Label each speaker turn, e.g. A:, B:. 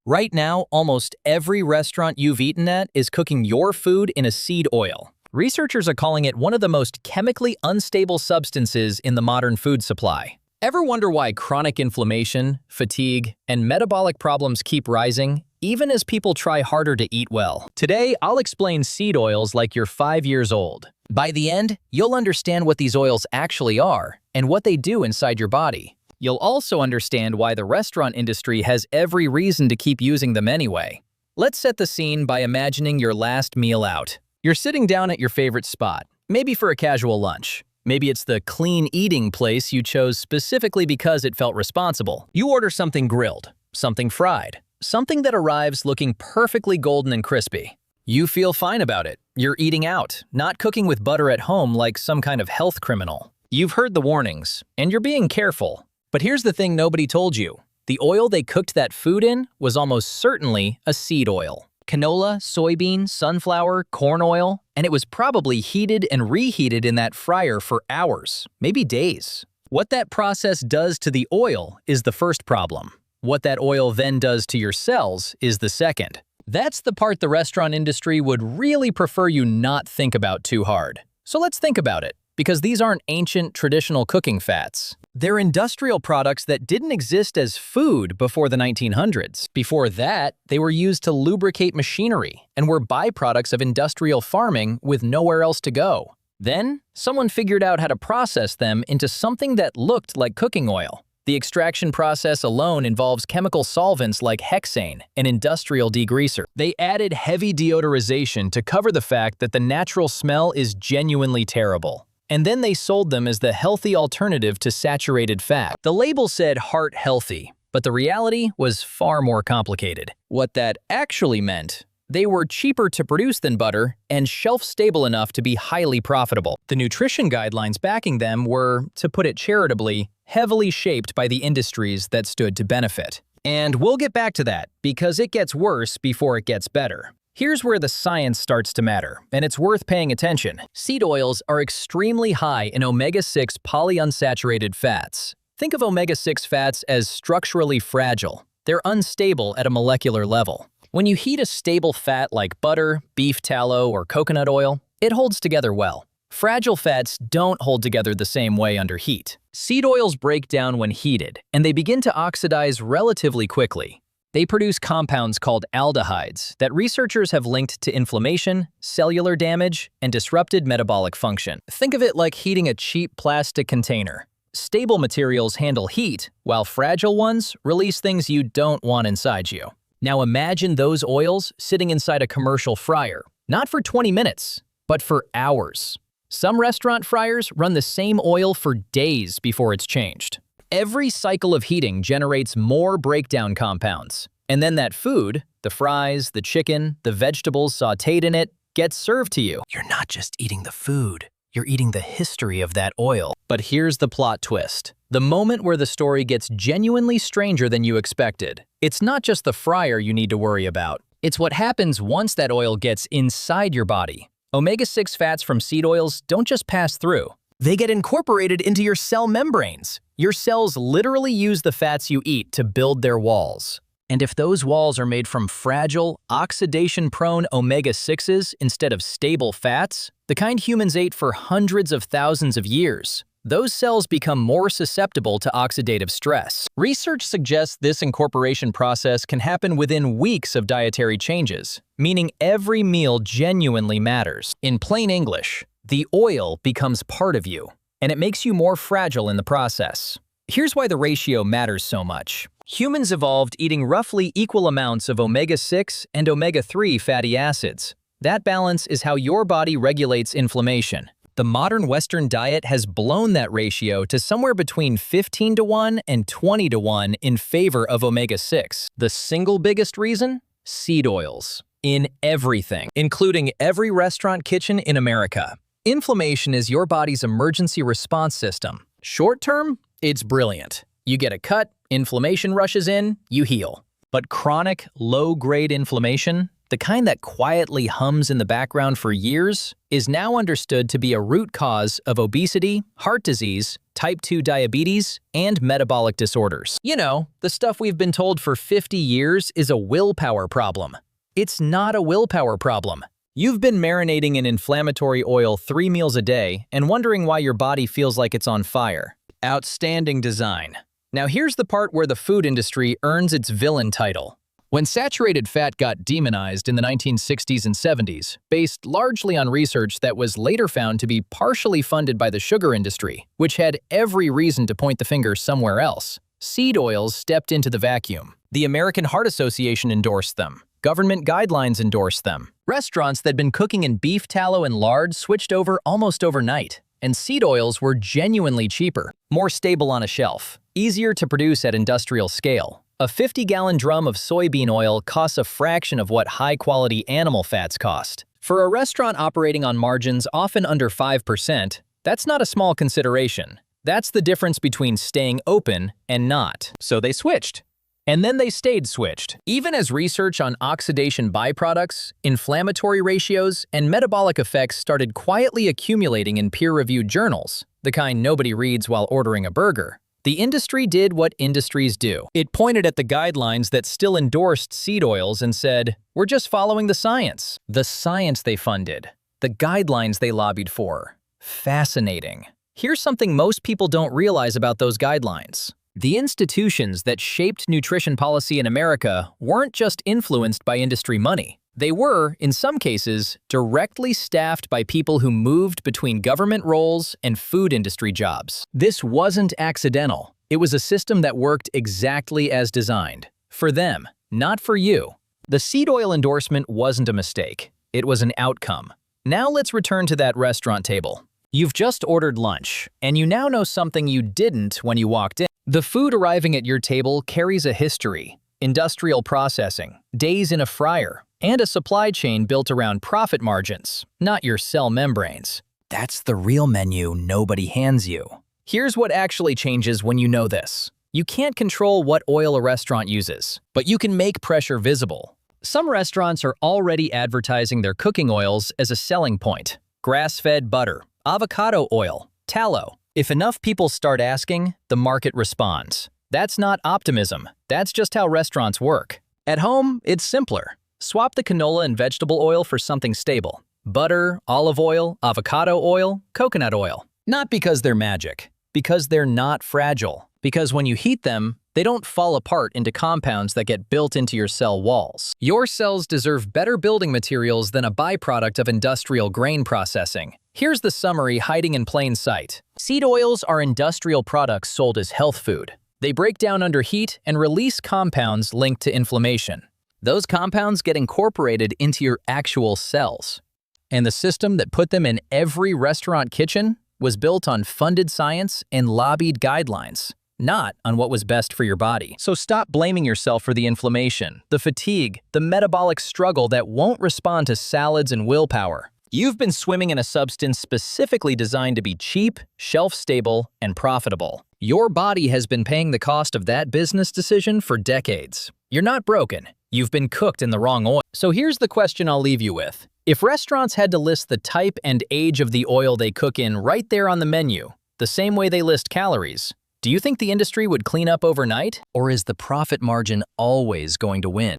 A: Right now, almost every restaurant you've eaten at is cooking your food in a seed oil. Researchers are calling it one of the most chemically unstable substances in the modern food supply. Ever wonder why chronic inflammation, fatigue, and metabolic problems keep rising, even as people try harder to eat well? Today, I'll explain seed oils like you're 5 years old. By the end, you'll understand what these oils actually are and what they do inside your body. You'll also understand why the restaurant industry has every reason to keep using them anyway. Let's set the scene by imagining your last meal out. You're sitting down at your favorite spot, maybe for a casual lunch. Maybe it's the clean eating place you chose specifically because it felt responsible. You order something grilled, something fried, something that arrives looking perfectly golden and crispy. You feel fine about it. You're eating out, not cooking with butter at home like some kind of health criminal. You've heard the warnings, and you're being careful. But here's the thing nobody told you. The oil they cooked that food in was almost certainly a seed oil. Canola, soybean, sunflower, corn oil, and it was probably heated and reheated in that fryer for hours, maybe days. What that process does to the oil is the first problem. What that oil then does to your cells is the second. That's the part the restaurant industry would really prefer you not think about too hard. So let's think about it, because these aren't ancient, traditional cooking fats. They're industrial products that didn't exist as food before the 1900s. Before that, they were used to lubricate machinery and were byproducts of industrial farming with nowhere else to go. Then, someone figured out how to process them into something that looked like cooking oil. The extraction process alone involves chemical solvents like hexane, an industrial degreaser. They added heavy deodorization to cover the fact that the natural smell is genuinely terrible. And then they sold them as the healthy alternative to saturated fat. The label said heart healthy, but the reality was far more complicated. What that actually meant, they were cheaper to produce than butter and shelf-stable enough to be highly profitable. The nutrition guidelines backing them were, to put it charitably, heavily shaped by the industries that stood to benefit. And we'll get back to that, because it gets worse before it gets better. Here's where the science starts to matter, and it's worth paying attention. Seed oils are extremely high in omega-6 polyunsaturated fats. Think of omega-6 fats as structurally fragile. They're unstable at a molecular level. When you heat a stable fat like butter, beef tallow, or coconut oil, it holds together well. Fragile fats don't hold together the same way under heat. Seed oils break down when heated, and they begin to oxidize relatively quickly. They produce compounds called aldehydes that researchers have linked to inflammation, cellular damage, and disrupted metabolic function. Think of it like heating a cheap plastic container. Stable materials handle heat, while fragile ones release things you don't want inside you. Now imagine those oils sitting inside a commercial fryer, not for 20 minutes, but for hours. Some restaurant fryers run the same oil for days before it's changed. Every cycle of heating generates more breakdown compounds. And then that food, the fries, the chicken, the vegetables sautéed in it, gets served to you. You're not just eating the food, you're eating the history of that oil. But here's the plot twist. The moment where the story gets genuinely stranger than you expected. It's not just the fryer you need to worry about. It's what happens once that oil gets inside your body. Omega-6 fats from seed oils don't just pass through. They get incorporated into your cell membranes. Your cells literally use the fats you eat to build their walls. And if those walls are made from fragile, oxidation-prone omega-6s instead of stable fats, the kind humans ate for hundreds of thousands of years, those cells become more susceptible to oxidative stress. Research suggests this incorporation process can happen within weeks of dietary changes, meaning every meal genuinely matters. In plain English, the oil becomes part of you, and it makes you more fragile in the process. Here's why the ratio matters so much. Humans evolved eating roughly equal amounts of omega-6 and omega-3 fatty acids. That balance is how your body regulates inflammation. The modern Western diet has blown that ratio to somewhere between 15-to-1 and 20-to-1 in favor of omega-6. The single biggest reason? Seed oils. In everything, including every restaurant kitchen in America. Inflammation is your body's emergency response system. Short term, it's brilliant. You get a cut, inflammation rushes in, you heal. But chronic, low-grade inflammation, the kind that quietly hums in the background for years, is now understood to be a root cause of obesity, heart disease, type 2 diabetes, and metabolic disorders. You know, the stuff we've been told for 50 years is a willpower problem. It's not a willpower problem. You've been marinating in inflammatory oil 3 meals a day and wondering why your body feels like it's on fire. Outstanding design. Now here's the part where the food industry earns its villain title. When saturated fat got demonized in the 1960s and 70s, based largely on research that was later found to be partially funded by the sugar industry, which had every reason to point the finger somewhere else, seed oils stepped into the vacuum. The American Heart Association endorsed them. Government guidelines endorsed them. Restaurants that'd been cooking in beef tallow and lard switched over almost overnight, and seed oils were genuinely cheaper, more stable on a shelf, easier to produce at industrial scale. A 50-gallon drum of soybean oil costs a fraction of what high-quality animal fats cost. For a restaurant operating on margins often under 5%, that's not a small consideration. That's the difference between staying open and not. So they switched. And then they stayed switched. Even as research on oxidation byproducts, inflammatory ratios, and metabolic effects started quietly accumulating in peer-reviewed journals, the kind nobody reads while ordering a burger, the industry did what industries do. It pointed at the guidelines that still endorsed seed oils and said, "We're just following the science." The science they funded. The guidelines they lobbied for. Fascinating. Here's something most people don't realize about those guidelines. The institutions that shaped nutrition policy in America weren't just influenced by industry money. They were, in some cases, directly staffed by people who moved between government roles and food industry jobs. This wasn't accidental. It was a system that worked exactly as designed. For them, not for you. The seed oil endorsement wasn't a mistake. It was an outcome. Now let's return to that restaurant table. You've just ordered lunch, and you now know something you didn't when you walked in. The food arriving at your table carries a history, industrial processing, days in a fryer, and a supply chain built around profit margins, not your cell membranes. That's the real menu nobody hands you. Here's what actually changes when you know this. You can't control what oil a restaurant uses, but you can make pressure visible. Some restaurants are already advertising their cooking oils as a selling point. Grass-fed butter, avocado oil, tallow. If enough people start asking, the market responds. That's not optimism. That's just how restaurants work. At home, it's simpler. Swap the canola and vegetable oil for something stable. Butter, olive oil, avocado oil, coconut oil. Not because they're magic, because they're not fragile. Because when you heat them, they don't fall apart into compounds that get built into your cell walls. Your cells deserve better building materials than a byproduct of industrial grain processing. Here's the summary hiding in plain sight. Seed oils are industrial products sold as health food. They break down under heat and release compounds linked to inflammation. Those compounds get incorporated into your actual cells. And the system that put them in every restaurant kitchen was built on funded science and lobbied guidelines, not on what was best for your body. So stop blaming yourself for the inflammation, the fatigue, the metabolic struggle that won't respond to salads and willpower. You've been swimming in a substance specifically designed to be cheap, shelf-stable, and profitable. Your body has been paying the cost of that business decision for decades. You're not broken. You've been cooked in the wrong oil. So here's the question I'll leave you with. If restaurants had to list the type and age of the oil they cook in right there on the menu, the same way they list calories, do you think the industry would clean up overnight? Or is the profit margin always going to win?